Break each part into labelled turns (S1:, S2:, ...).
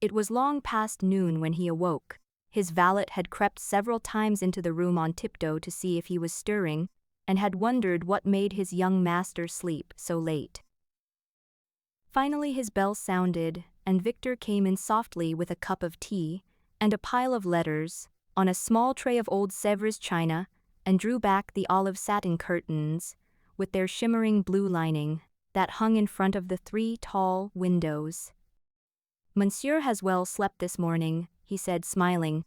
S1: It was long past noon when he awoke. His valet had crept several times into the room on tiptoe to see if he was stirring, and had wondered what made his young master sleep so late. Finally his bell sounded, and Victor came in softly with a cup of tea and a pile of letters, on a small tray of old Sèvres china, and drew back the olive satin curtains, with their shimmering blue lining, that hung in front of the 3 tall windows. "Monsieur has well slept this morning," he said, smiling.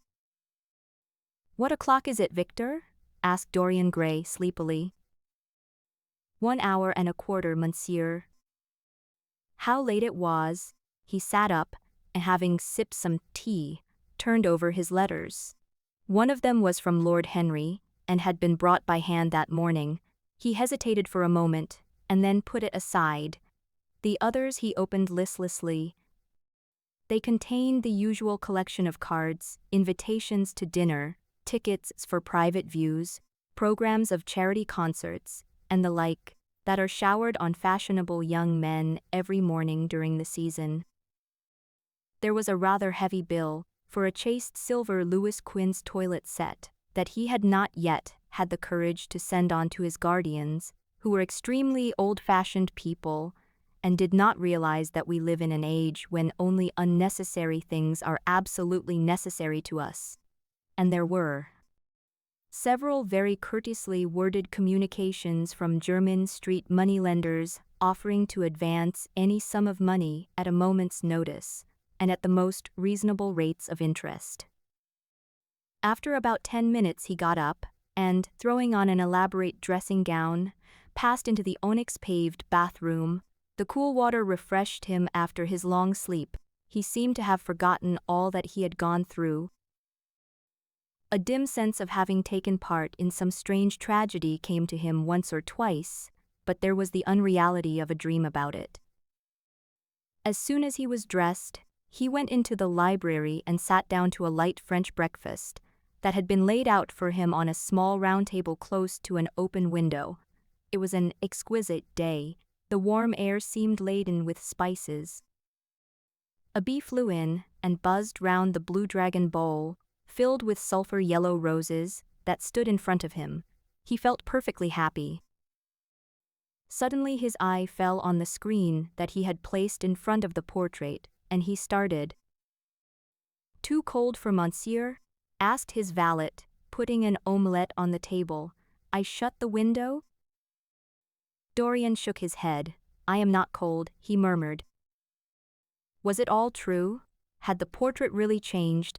S1: "What o'clock is it, Victor?" asked Dorian Gray sleepily. 1 hour and a quarter, monsieur." How late it was! He sat up, and having sipped some tea, turned over his letters. One of them was from Lord Henry, and had been brought by hand that morning. He hesitated for a moment, and then put it aside. The others he opened listlessly. They contained the usual collection of cards, invitations to dinner, tickets for private views, programs of charity concerts, and the like, that are showered on fashionable young men every morning during the season. There was a rather heavy bill for a chased silver Louis Quinze toilet set that he had not yet had the courage to send on to his guardians, who were extremely old-fashioned people, and did not realize that we live in an age when only unnecessary things are absolutely necessary to us. And there were several very courteously worded communications from Jermyn Street moneylenders offering to advance any sum of money at a moment's notice, and at the most reasonable rates of interest. After about 10 minutes he got up, and, throwing on an elaborate dressing gown, passed into the onyx-paved bathroom. The cool water refreshed him after his long sleep. He seemed to have forgotten all that he had gone through. A dim sense of having taken part in some strange tragedy came to him once or twice, but there was the unreality of a dream about it. As soon as he was dressed, he went into the library and sat down to a light French breakfast that had been laid out for him on a small round table close to an open window. It was an exquisite day. The warm air seemed laden with spices. A bee flew in and buzzed round the blue dragon bowl, filled with sulphur-yellow roses, that stood in front of him. He felt perfectly happy. Suddenly his eye fell on the screen that he had placed in front of the portrait, and he started. "Too cold for monsieur?" asked his valet, putting an omelette on the table. "I shut the window?" Dorian shook his head. "I am not cold," he murmured. Was it all true? Had the portrait really changed?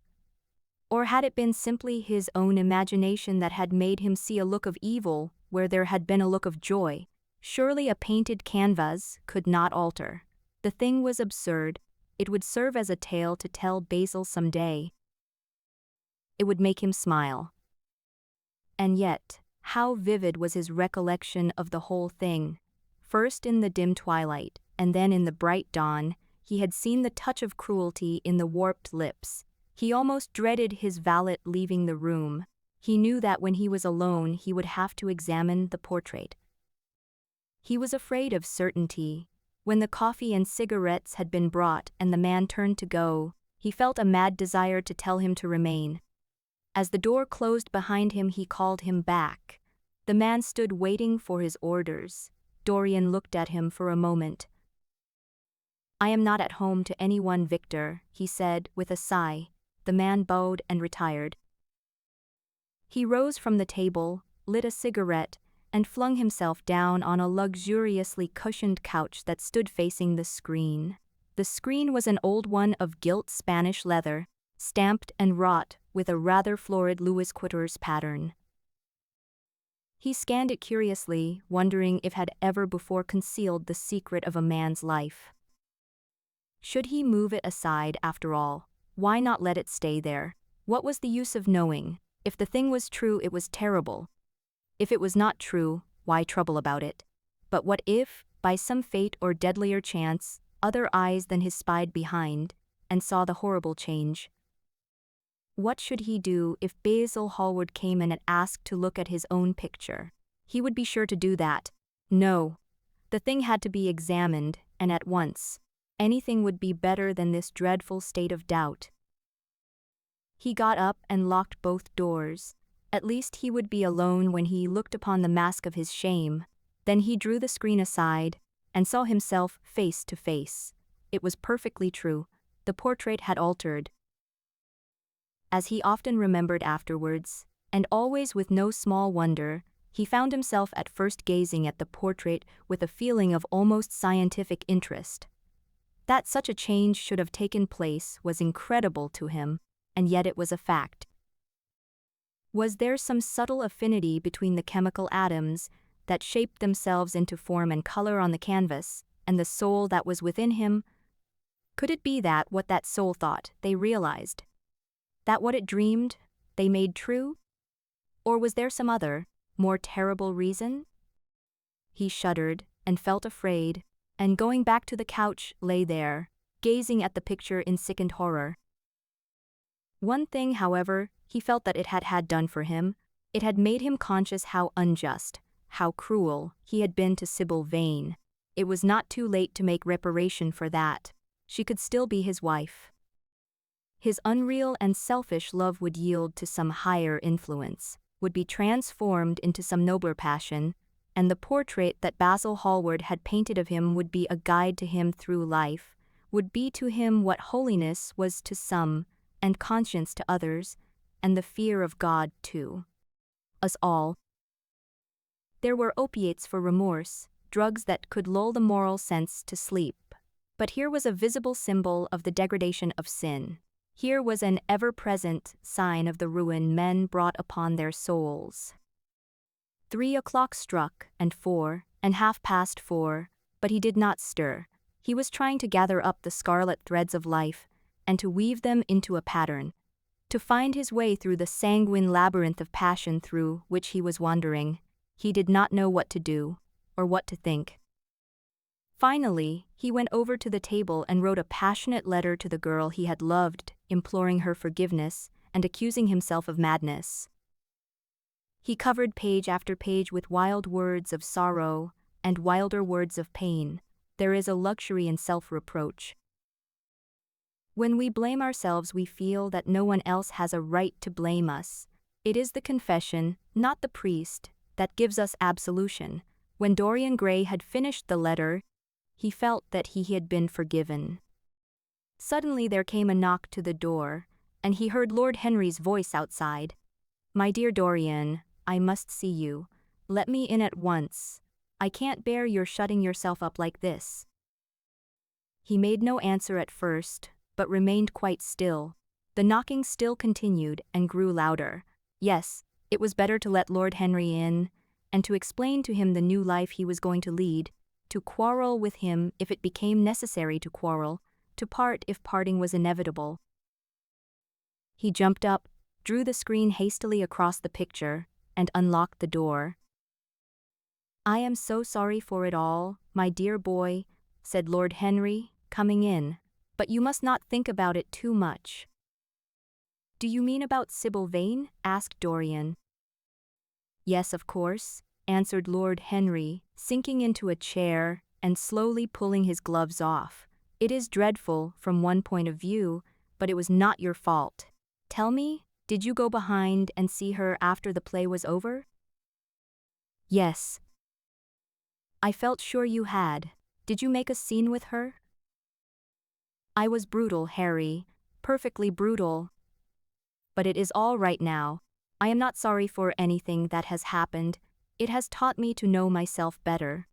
S1: Or had it been simply his own imagination that had made him see a look of evil where there had been a look of joy? Surely a painted canvas could not alter. The thing was absurd. It would serve as a tale to tell Basil some day. It would make him smile. And yet, how vivid was his recollection of the whole thing. First in the dim twilight, and then in the bright dawn, he had seen the touch of cruelty in the warped lips. He almost dreaded his valet leaving the room. He knew that when he was alone he would have to examine the portrait. He was afraid of certainty. When the coffee and cigarettes had been brought and the man turned to go, he felt a mad desire to tell him to remain. As the door closed behind him he called him back. The man stood waiting for his orders. Dorian looked at him for a moment. "I am not at home to anyone, Victor," he said with a sigh. The man bowed and retired. He rose from the table, lit a cigarette, and flung himself down on a luxuriously cushioned couch that stood facing the screen. The screen was an old one of gilt Spanish leather, stamped and wrought with a rather florid Louis Quatorze pattern. He scanned it curiously, wondering if it had ever before concealed the secret of a man's life. Should he move it aside after all? Why not let it stay there? What was the use of knowing? If the thing was true, it was terrible. If it was not true, why trouble about it? But what if, by some fate or deadlier chance, other eyes than his spied behind, and saw the horrible change? What should he do if Basil Hallward came in and asked to look at his own picture? He would be sure to do that. No. The thing had to be examined, and at once. Anything would be better than this dreadful state of doubt. He got up and locked both doors. At least he would be alone when he looked upon the mask of his shame. Then he drew the screen aside and saw himself face to face. It was perfectly true. The portrait had altered. As he often remembered afterwards, and always with no small wonder, he found himself at first gazing at the portrait with a feeling of almost scientific interest. That such a change should have taken place was incredible to him, and yet it was a fact. Was there some subtle affinity between the chemical atoms that shaped themselves into form and color on the canvas, and the soul that was within him? Could it be that what that soul thought, they realized? That what it dreamed, they made true? Or was there some other, more terrible reason? He shuddered and felt afraid, and going back to the couch lay there, gazing at the picture in sickened horror. One thing, however, he felt that it had done for him. It had made him conscious how unjust, how cruel he had been to Sybil Vane. It was not too late to make reparation for that. She could still be his wife. His unreal and selfish love would yield to some higher influence, would be transformed into some nobler passion, and the portrait that Basil Hallward had painted of him would be a guide to him through life, would be to him what holiness was to some, and conscience to others, and the fear of God to us all. There were opiates for remorse, drugs that could lull the moral sense to sleep. But here was a visible symbol of the degradation of sin. Here was an ever-present sign of the ruin men brought upon their souls. 3 o'clock struck, and 4, and 4:30, but he did not stir. He was trying to gather up the scarlet threads of life, and to weave them into a pattern, to find his way through the sanguine labyrinth of passion through which he was wandering. He did not know what to do, or what to think. Finally, he went over to the table and wrote a passionate letter to the girl he had loved, imploring her forgiveness and accusing himself of madness. He covered page after page with wild words of sorrow and wilder words of pain. There is a luxury in self-reproach. When we blame ourselves, we feel that no one else has a right to blame us. It is the confession, not the priest, that gives us absolution. When Dorian Gray had finished the letter, he felt that he had been forgiven. Suddenly there came a knock to the door, and he heard Lord Henry's voice outside. "My dear Dorian, I must see you. Let me in at once. I can't bear your shutting yourself up like this." He made no answer at first, but remained quite still. The knocking still continued and grew louder. Yes, it was better to let Lord Henry in, and to explain to him the new life he was going to lead, to quarrel with him if it became necessary to quarrel, to part if parting was inevitable. He jumped up, drew the screen hastily across the picture, and unlocked the door. "I am so sorry for it all, my dear boy," said Lord Henry, coming in, "but you must not think about it too much." "Do you mean about Sybil Vane?" asked Dorian. "Yes, of course," answered Lord Henry, sinking into a chair and slowly pulling his gloves off. "It is dreadful from one point of view, but it was not your fault. Tell me, did you go behind and see her after the play was over?" "Yes." "I felt sure you had. Did you make a scene with her?" "I was brutal, Harry, perfectly brutal. But it is all right now. I am not sorry for anything that has happened. It has taught me to know myself better."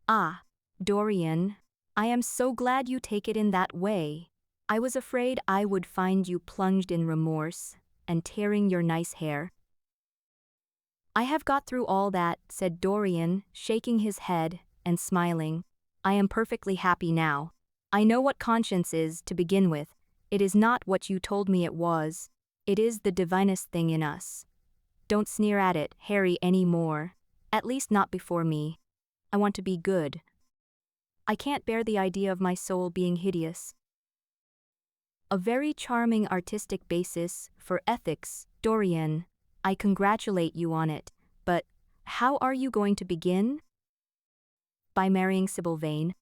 S1: "Ah, Dorian, I am so glad you take it in that way. I was afraid I would find you plunged in remorse and tearing your nice hair." "I have got through all that," said Dorian, shaking his head and smiling. "I am perfectly happy now. I know what conscience is to begin with. It is not what you told me it was. It is the divinest thing in us. Don't sneer at it, Harry, any more. At least not before me. I want to be good. I can't bear the idea of my soul being hideous." "A very charming artistic basis for ethics, Dorian. I congratulate you on it, but how are you going to begin?" "By marrying Sybil Vane."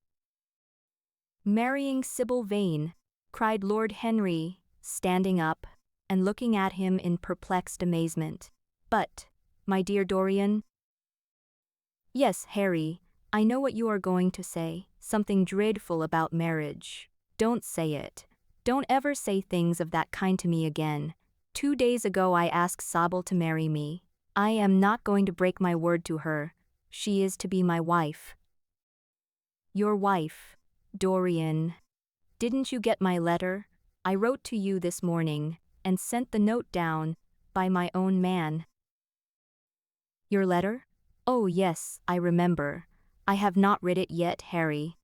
S1: Marrying Sybil Vane, cried Lord Henry, standing up and looking at him in perplexed amazement. But, my dear Dorian. Yes, Harry, I know what you are going to say, something dreadful about marriage. Don't say it. Don't ever say things of that kind to me again. 2 days ago I asked Sybil to marry me. I am not going to break my word to her. She is to be my wife. Your wife, Dorian. Didn't you get my letter? I wrote to you this morning, and sent the note down, by my own man. Your letter? Oh yes, I remember. I have not read it yet, Harry.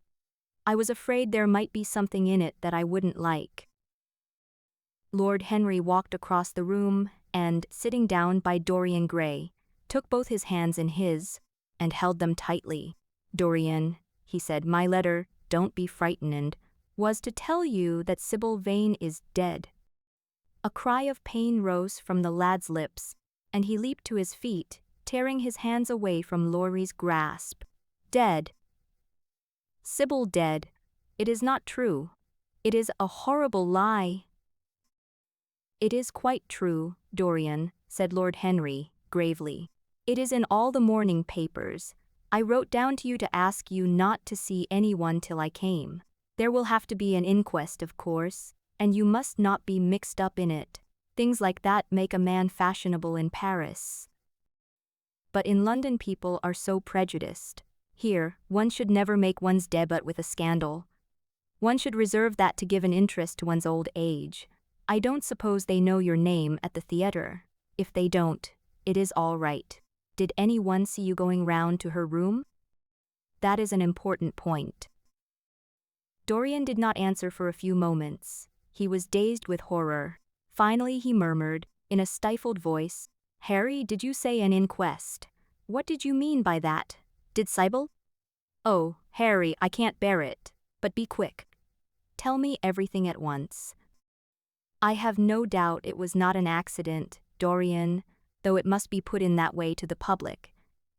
S1: I was afraid there might be something in it that I wouldn't like. Lord Henry walked across the room and, sitting down by Dorian Gray, took both his hands in his, and held them tightly. Dorian, he said, my letter, don't be frightened, was to tell you that Sybil Vane is dead. A cry of pain rose from the lad's lips, and he leaped to his feet, tearing his hands away from Laurie's grasp. Dead. Sybil dead. It is not true. It is a horrible lie. It is quite true, Dorian, said Lord Henry, gravely. It is in all the morning papers. I wrote down to you to ask you not to see anyone till I came. There will have to be an inquest, of course, and you must not be mixed up in it. Things like that make a man fashionable in Paris. But in London people are so prejudiced. Here, one should never make one's debut with a scandal. One should reserve that to give an interest to one's old age. I don't suppose they know your name at the theatre. If they don't, it is all right. Did anyone see you going round to her room? That is an important point. Dorian did not answer for a few moments. He was dazed with horror. Finally he murmured, in a stifled voice, Harry, did you say an inquest? What did you mean by that? Did Sybil? Oh, Harry, I can't bear it. But be quick. Tell me everything at once. I have no doubt it was not an accident, Dorian, though it must be put in that way to the public.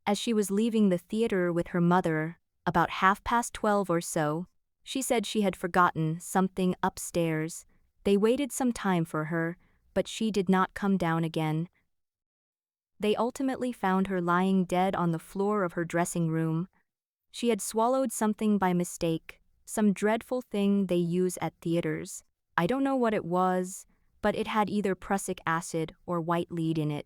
S1: As she was leaving the theatre with her mother, about 12:30 or so, she said she had forgotten something upstairs. They waited some time for her, but she did not come down again. They ultimately found her lying dead on the floor of her dressing room. She had swallowed something by mistake, some dreadful thing they use at theaters. I don't know what it was, but it had either prussic acid or white lead in it.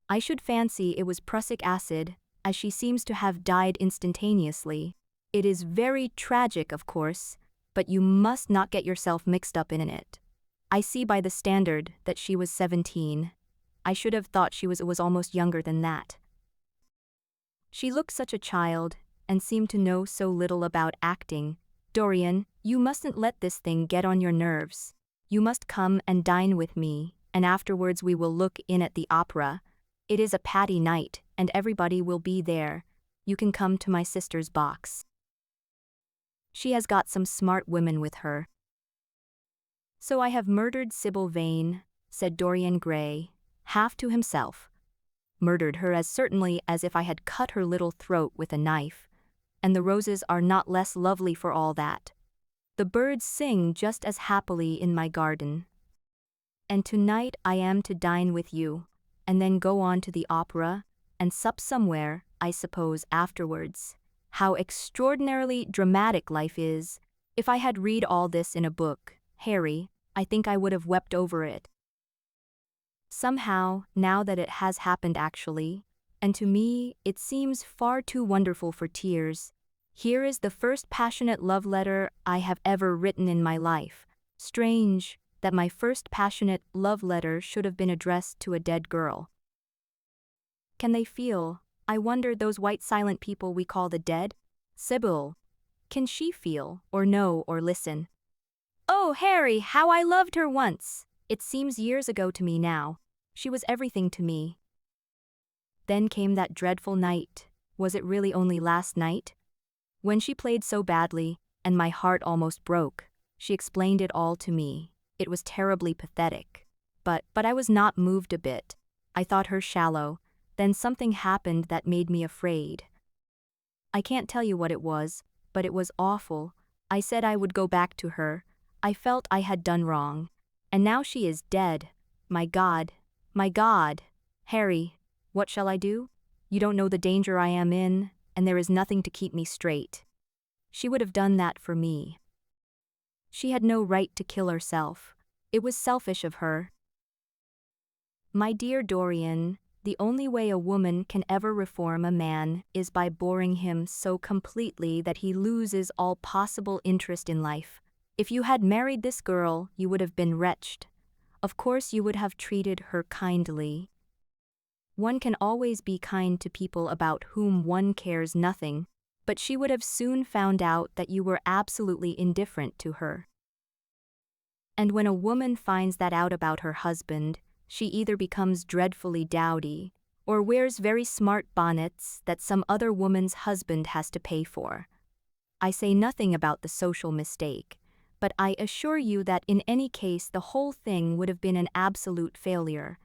S1: I should fancy it was prussic acid, as she seems to have died instantaneously. It is very tragic, of course, but you must not get yourself mixed up in it. I see by the Standard that she was 17. I should have thought she was almost younger than that. She looked such a child, and seemed to know so little about acting. Dorian, you mustn't let this thing get on your nerves. You must come and dine with me, and afterwards we will look in at the opera. It is a Patty night, and everybody will be there. You can come to my sister's box. She has got some smart women with her. So I have murdered Sybil Vane, said Dorian Gray, half to himself. Murdered her as certainly as if I had cut her little throat with a knife. And the roses are not less lovely for all that. The birds sing just as happily in my garden. And tonight I am to dine with you, and then go on to the opera, and sup somewhere, I suppose, afterwards. How extraordinarily dramatic life is. If I had read all this in a book, Harry, I think I would have wept over it. Somehow, now that it has happened actually, and to me it seems far too wonderful for tears, here is the first passionate love letter I have ever written in my life. Strange that my first passionate love letter should have been addressed to a dead girl. Can they feel, I wonder, those white silent people we call the dead? Sybil. Can she feel, or know, or listen? Oh, Harry, how I loved her once! It seems years ago to me now. She was everything to me. Then came that dreadful night. Was it really only last night? When she played so badly, and my heart almost broke, she explained it all to me. It was terribly pathetic. But I was not moved a bit. I thought her shallow. Then something happened that made me afraid. I can't tell you what it was, but it was awful. I said I would go back to her. I felt I had done wrong. And now she is dead. My God. My God. Harry, what shall I do? You don't know the danger I am in, and there is nothing to keep me straight. She would have done that for me. She had no right to kill herself. It was selfish of her. My dear Dorian, the only way a woman can ever reform a man is by boring him so completely that he loses all possible interest in life. If you had married this girl, you would have been wretched. Of course, you would have treated her kindly. One can always be kind to people about whom one cares nothing, but she would have soon found out that you were absolutely indifferent to her. And when a woman finds that out about her husband, she either becomes dreadfully dowdy, or wears very smart bonnets that some other woman's husband has to pay for. I say nothing about the social mistake, but I assure you that in any case the whole thing would have been an absolute failure.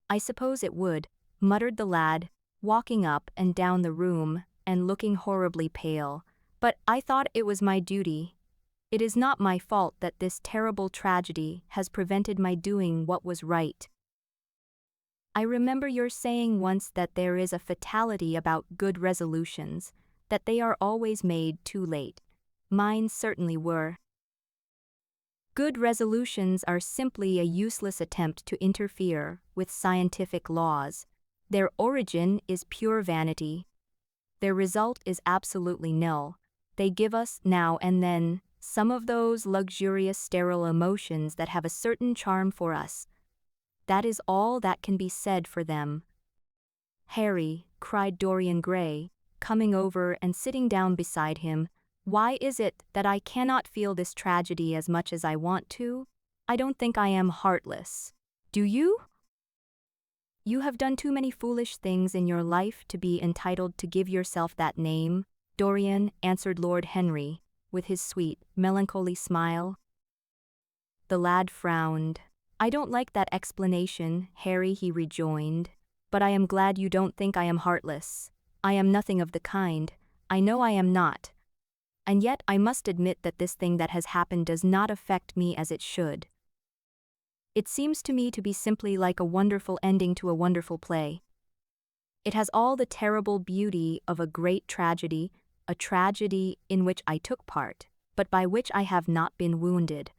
S1: I suppose it would, muttered the lad, walking up and down the room and looking horribly pale, but I thought it was my duty. It is not my fault that this terrible tragedy has prevented my doing what was right. I remember your saying once that there is a fatality about good resolutions, that they are always made too late. Mine certainly were. Good resolutions are simply a useless attempt to interfere with scientific laws. Their origin is pure vanity. Their result is absolutely nil. They give us, now and then, some of those luxurious sterile emotions that have a certain charm for us. That is all that can be said for them. Harry, cried Dorian Gray, coming over and sitting down beside him, why is it that I cannot feel this tragedy as much as I want to? I don't think I am heartless. Do you? You have done too many foolish things in your life to be entitled to give yourself that name, Dorian, answered Lord Henry, with his sweet, melancholy smile. The lad frowned. I don't like that explanation, Harry, he rejoined, but I am glad you don't think I am heartless. I am nothing of the kind. I know I am not. And yet I must admit that this thing that has happened does not affect me as it should. It seems to me to be simply like a wonderful ending to a wonderful play. It has all the terrible beauty of a great tragedy, a tragedy in which I took part, but by which I have not been wounded.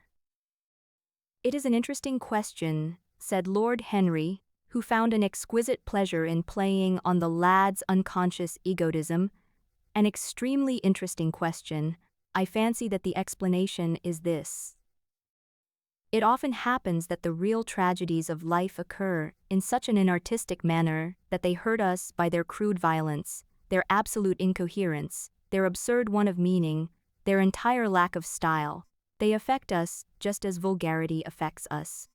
S1: It is an interesting question, said Lord Henry, who found an exquisite pleasure in playing on the lad's unconscious egotism. An extremely interesting question. I fancy that the explanation is this. It often happens that the real tragedies of life occur in such an inartistic manner that they hurt us by their crude violence, their absolute incoherence, their absurd want of meaning, their entire lack of style. They affect us just as vulgarity affects us.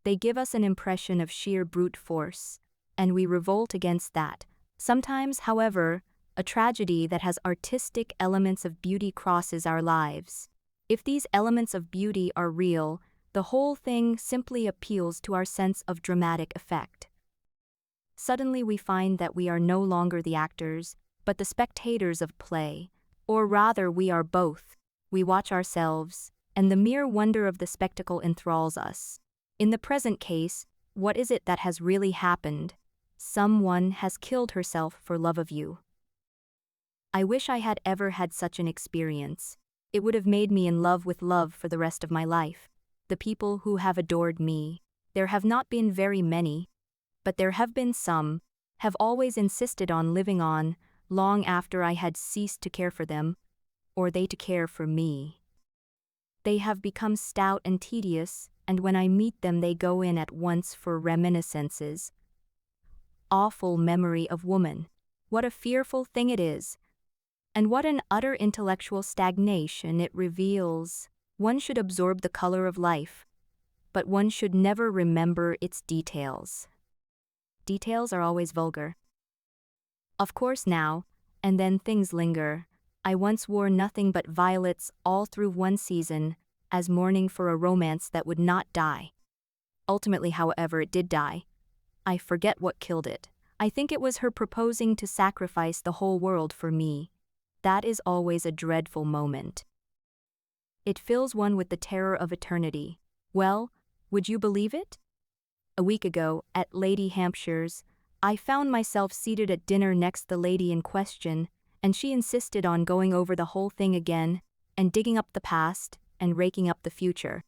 S1: They give us an impression of sheer brute force, and we revolt against that. Sometimes, however, a tragedy that has artistic elements of beauty crosses our lives. If these elements of beauty are real, the whole thing simply appeals to our sense of dramatic effect. Suddenly we find that we are no longer the actors, but the spectators of play, or rather we are both. We watch ourselves, and the mere wonder of the spectacle enthralls us. In the present case, what is it that has really happened? Someone has killed herself for love of you. I wish I had ever had such an experience. It would have made me in love with love for the rest of my life. The people who have adored me, there have not been very many, but there have been some, have always insisted on living on, long after I had ceased to care for them, or they to care for me. They have become stout and tedious, and when I meet them they go in at once for reminiscences. Awful memory of woman. What a fearful thing it is. And what an utter intellectual stagnation it reveals. One should absorb the color of life, but one should never remember its details. Details are always vulgar. Of course now, and then things linger. I once wore nothing but violets all through one season, as mourning for a romance that would not die. Ultimately, however, it did die. I forget what killed it. I think it was her proposing to sacrifice the whole world for me. that is always a dreadful moment. It fills one with the terror of eternity. Well, would you believe it? A week ago, at Lady Hampshire's, I found myself seated at dinner next the lady in question, and she insisted on going over the whole thing again, and digging up the past, and raking up the future.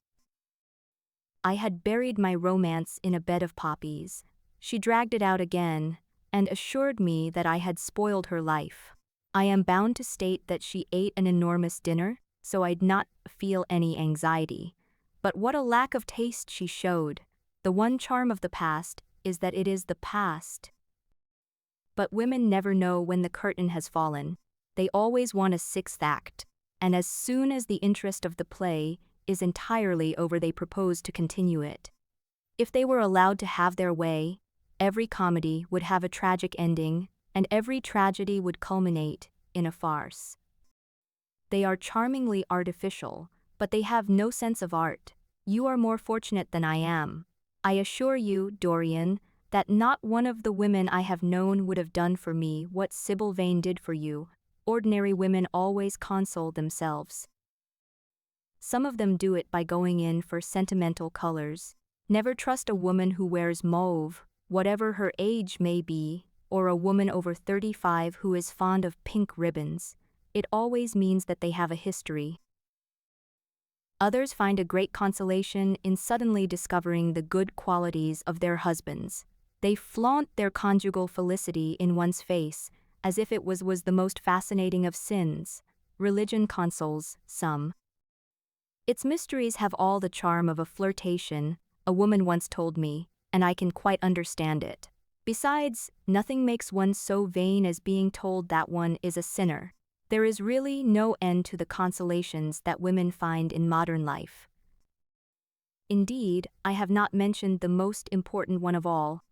S1: I had buried my romance in a bed of poppies. She dragged it out again, and assured me that I had spoiled her life. I am bound to state that she ate an enormous dinner, so I'd not feel any anxiety. But what a lack of taste she showed. The one charm of the past is that it is the past. But women never know when the curtain has fallen. They always want a sixth act, and as soon as the interest of the play is entirely over, they propose to continue it. If they were allowed to have their way, every comedy would have a tragic ending, and every tragedy would culminate in a farce. They are charmingly artificial, but they have no sense of art. You are more fortunate than I am. I assure you, Dorian, that not one of the women I have known would have done for me what Sybil Vane did for you. Ordinary women always console themselves. Some of them do it by going in for sentimental colors. Never trust a woman who wears mauve, whatever her age may be, or a woman over 35 who is fond of pink ribbons. It always means that they have a history. Others find a great consolation in suddenly discovering the good qualities of their husbands. They flaunt their conjugal felicity in one's face, as if it was the most fascinating of sins. Religion consoles some. Its mysteries have all the charm of a flirtation, a woman once told me, and I can quite understand it. Besides, nothing makes one so vain as being told that one is a sinner. There is really no end to the consolations that women find in modern life. Indeed, I have not mentioned the most important one of all.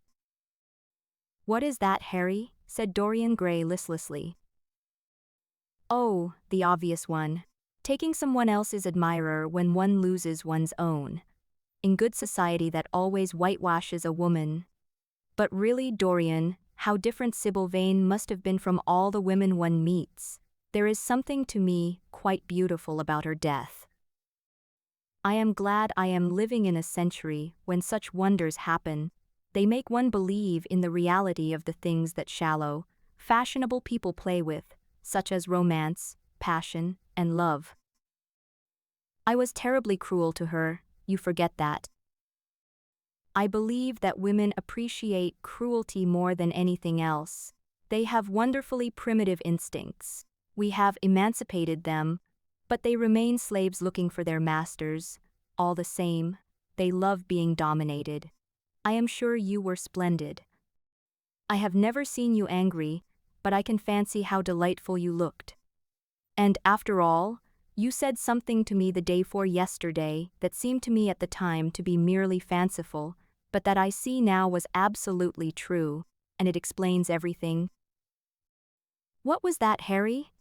S1: "What is that, Harry?" said Dorian Gray listlessly. "Oh, the obvious one. Taking someone else's admirer when one loses one's own. In good society that always whitewashes a woman. But really, Dorian, how different Sybil Vane must have been from all the women one meets. There is something to me quite beautiful about her death. I am glad I am living in a century when such wonders happen. They make one believe in the reality of the things that shallow, fashionable people play with, such as romance, passion, and love. I was terribly cruel to her, you forget that. I believe that women appreciate cruelty more than anything else. They have wonderfully primitive instincts. We have emancipated them, but they remain slaves looking for their masters. All the same, they love being dominated. I am sure you were splendid. I have never seen you angry, but I can fancy how delightful you looked. And after all, you said something to me the day before yesterday that seemed to me at the time to be merely fanciful, but that I see now was absolutely true, and it explains everything." "What was that, Harry?"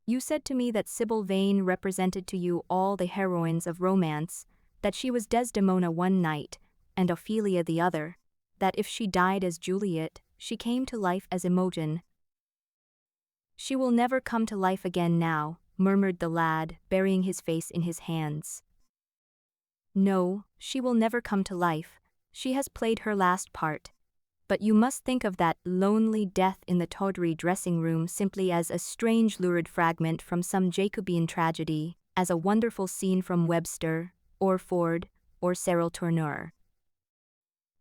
S1: "You said to me that Sybil Vane represented to you all the heroines of romance, that she was Desdemona one night, and Ophelia the other, that if she died as Juliet, she came to life as Imogen." "She will never come to life again now," murmured the lad, burying his face in his hands. "No, she will never come to life. She has played her last part. But you must think of that lonely death in the tawdry dressing-room simply as a strange lurid fragment from some Jacobean tragedy, as a wonderful scene from Webster, or Ford, or Cyril Tourneur.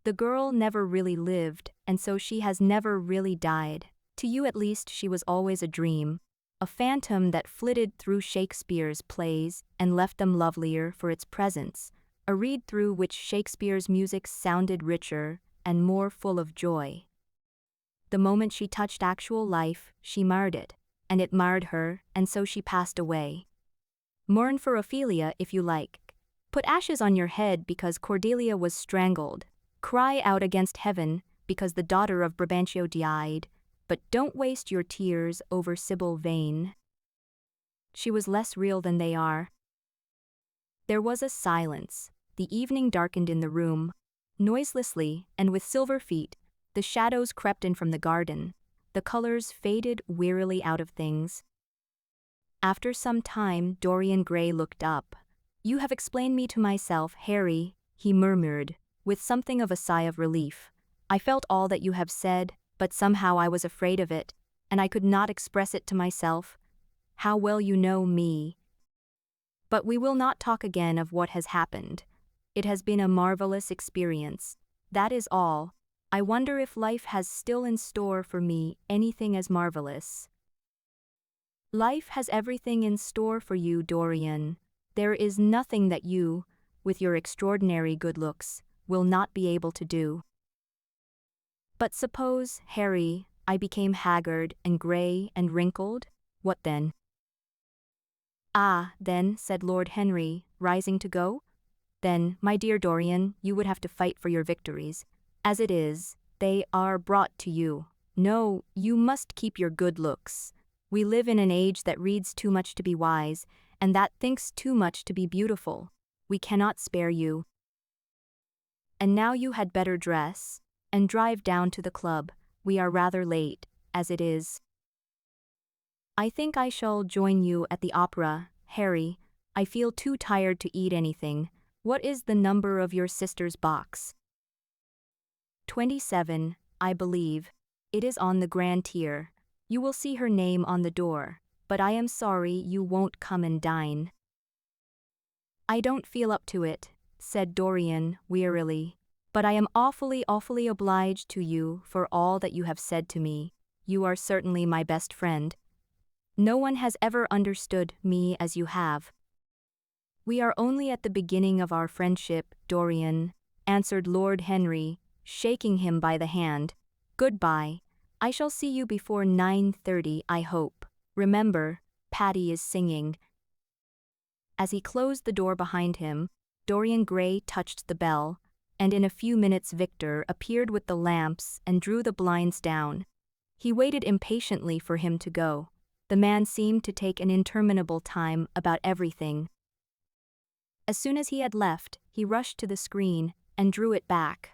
S1: The girl never really lived, and so she has never really died. To you at least she was always a dream, a phantom that flitted through Shakespeare's plays and left them lovelier for its presence, a reed through which Shakespeare's music sounded richer and more full of joy. The moment she touched actual life, she marred it, and it marred her, and so she passed away. Mourn for Ophelia if you like. Put ashes on your head because Cordelia was strangled. Cry out against heaven because the daughter of Brabantio died, but don't waste your tears over Sybil Vane. She was less real than they are." There was a silence. The evening darkened in the room. Noiselessly, and with silver feet, the shadows crept in from the garden. The colors faded wearily out of things. After some time, Dorian Gray looked up. "You have explained me to myself, Harry," he murmured, with something of a sigh of relief. "I felt all that you have said, but somehow I was afraid of it, and I could not express it to myself. How well you know me. But we will not talk again of what has happened. It has been a marvelous experience. That is all. I wonder if life has still in store for me anything as marvelous." "Life has everything in store for you, Dorian. There is nothing that you, with your extraordinary good looks, will not be able to do." "But suppose, Harry, I became haggard and gray and wrinkled? What then?" "Ah, then," said Lord Henry, rising to go, "then, my dear Dorian, you would have to fight for your victories. As it is, they are brought to you. No, you must keep your good looks. We live in an age that reads too much to be wise, and that thinks too much to be beautiful. We cannot spare you. And now you had better dress, and drive down to the club. We are rather late, as it is." "I think I shall join you at the opera, Harry. I feel too tired to eat anything. What is the number of your sister's box?" 27, I believe. It is on the grand tier. You will see her name on the door, but I am sorry you won't come and dine." "I don't feel up to it," said Dorian wearily, "but I am awfully obliged to you for all that you have said to me. You are certainly my best friend. No one has ever understood me as you have." "We are only at the beginning of our friendship, Dorian," answered Lord Henry, shaking him by the hand. "Goodbye. I shall see you before 9:30, I hope. Remember, Patty is singing." As he closed the door behind him, Dorian Gray touched the bell, and in a few minutes Victor appeared with the lamps and drew the blinds down. He waited impatiently for him to go. The man seemed to take an interminable time about everything. As soon as he had left, he rushed to the screen and drew it back.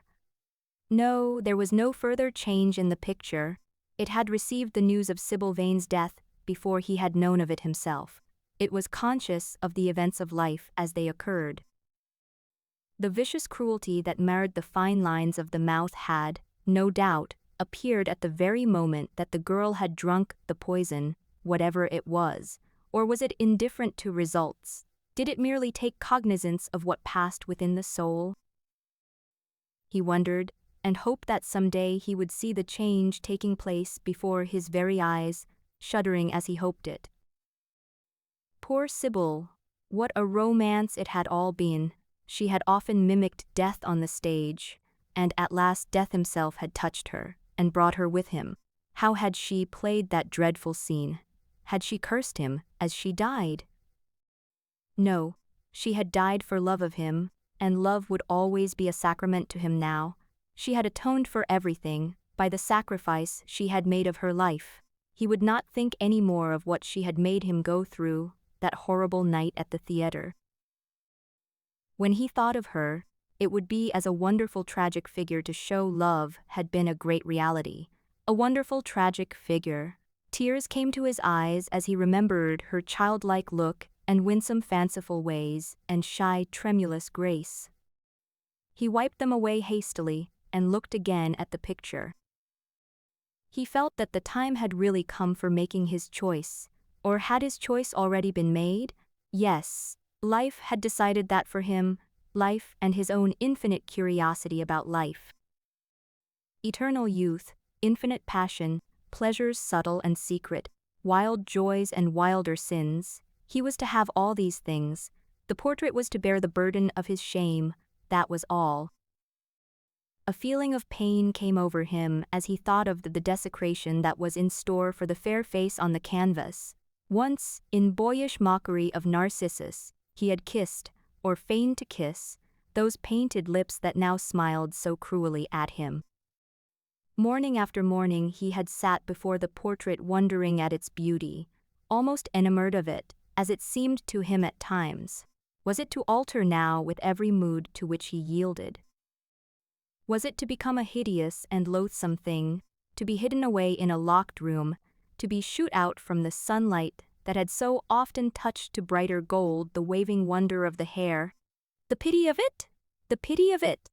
S1: No, there was no further change in the picture. It had received the news of Sybil Vane's death before he had known of it himself. It was conscious of the events of life as they occurred. The vicious cruelty that marred the fine lines of the mouth had, no doubt, appeared at the very moment that the girl had drunk the poison, whatever it was, or was it indifferent to results? Did it merely take cognizance of what passed within the soul? He wondered, and hoped that some day he would see the change taking place before his very eyes, shuddering as he hoped it. Poor Sybil! What a romance it had all been. She had often mimicked death on the stage, and at last death himself had touched her, and brought her with him. How had she played that dreadful scene? Had she cursed him as she died? No, she had died for love of him, and love would always be a sacrament to him now. She had atoned for everything, by the sacrifice she had made of her life. He would not think any more of what she had made him go through, that horrible night at the theater. When he thought of her, it would be as a wonderful tragic figure to show love had been a great reality. A wonderful tragic figure. Tears came to his eyes as he remembered her childlike look and winsome fanciful ways and shy tremulous grace. He wiped them away hastily and looked again at the picture. He felt that the time had really come for making his choice, or had his choice already been made? Yes, life had decided that for him, life and his own infinite curiosity about life. Eternal youth, infinite passion, pleasures subtle and secret, wild joys and wilder sins, he was to have all these things. The portrait was to bear the burden of his shame, that was all. A feeling of pain came over him as he thought of the desecration that was in store for the fair face on the canvas. Once, in boyish mockery of Narcissus, he had kissed, or feigned to kiss, those painted lips that now smiled so cruelly at him. Morning after morning he had sat before the portrait wondering at its beauty, almost enamored of it, as it seemed to him at times. Was it to alter now with every mood to which he yielded? Was it to become a hideous and loathsome thing, to be hidden away in a locked room, to be shut out from the sunlight that had so often touched to brighter gold the waving wonder of the hair. The pity of it! The pity of it!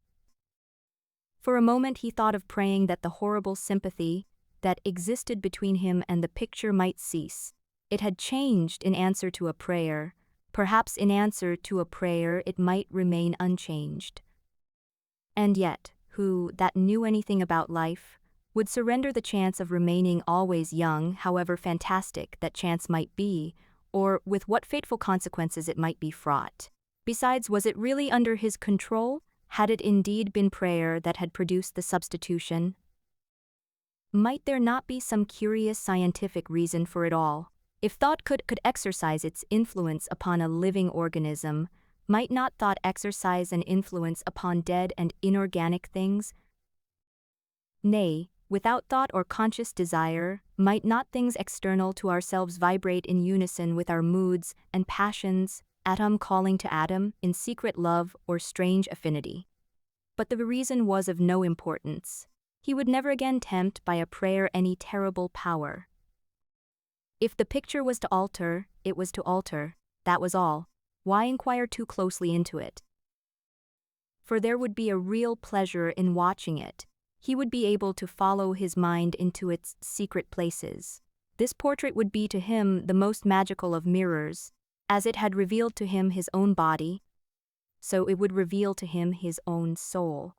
S1: For a moment he thought of praying that the horrible sympathy that existed between him and the picture might cease. It had changed in answer to a prayer. Perhaps in answer to a prayer it might remain unchanged. And yet, who that knew anything about life would surrender the chance of remaining always young, however fantastic that chance might be, or with what fateful consequences it might be fraught? Besides, was it really under his control? Had it indeed been prayer that had produced the substitution? Might there not be some curious scientific reason for it all? If thought could exercise its influence upon a living organism, might not thought exercise an influence upon dead and inorganic things? Nay, without thought or conscious desire, might not things external to ourselves vibrate in unison with our moods and passions, atom calling to atom, in secret love or strange affinity? But the reason was of no importance. He would never again tempt by a prayer any terrible power. If the picture was to alter, it was to alter, that was all. Why inquire too closely into it? For there would be a real pleasure in watching it. He would be able to follow his mind into its secret places. This portrait would be to him the most magical of mirrors. As it had revealed to him his own body, so it would reveal to him his own soul.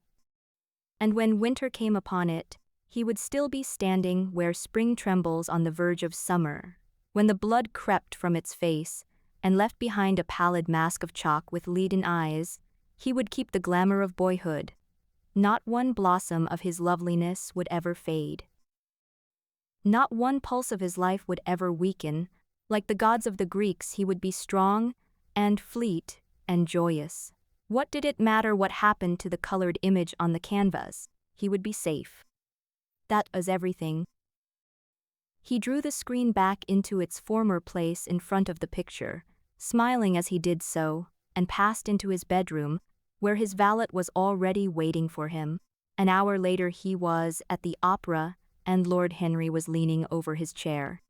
S1: And when winter came upon it, he would still be standing where spring trembles on the verge of summer. When the blood crept from its face, and left behind a pallid mask of chalk with leaden eyes, he would keep the glamour of boyhood. Not one blossom of his loveliness would ever fade. Not one pulse of his life would ever weaken. Like the gods of the Greeks, he would be strong and fleet and joyous. What did it matter what happened to the colored image on the canvas? He would be safe. That was everything. He drew the screen back into its former place in front of the picture, smiling as he did so, and passed into his bedroom, where his valet was already waiting for him. An hour later he was at the opera, and Lord Henry was leaning over his chair.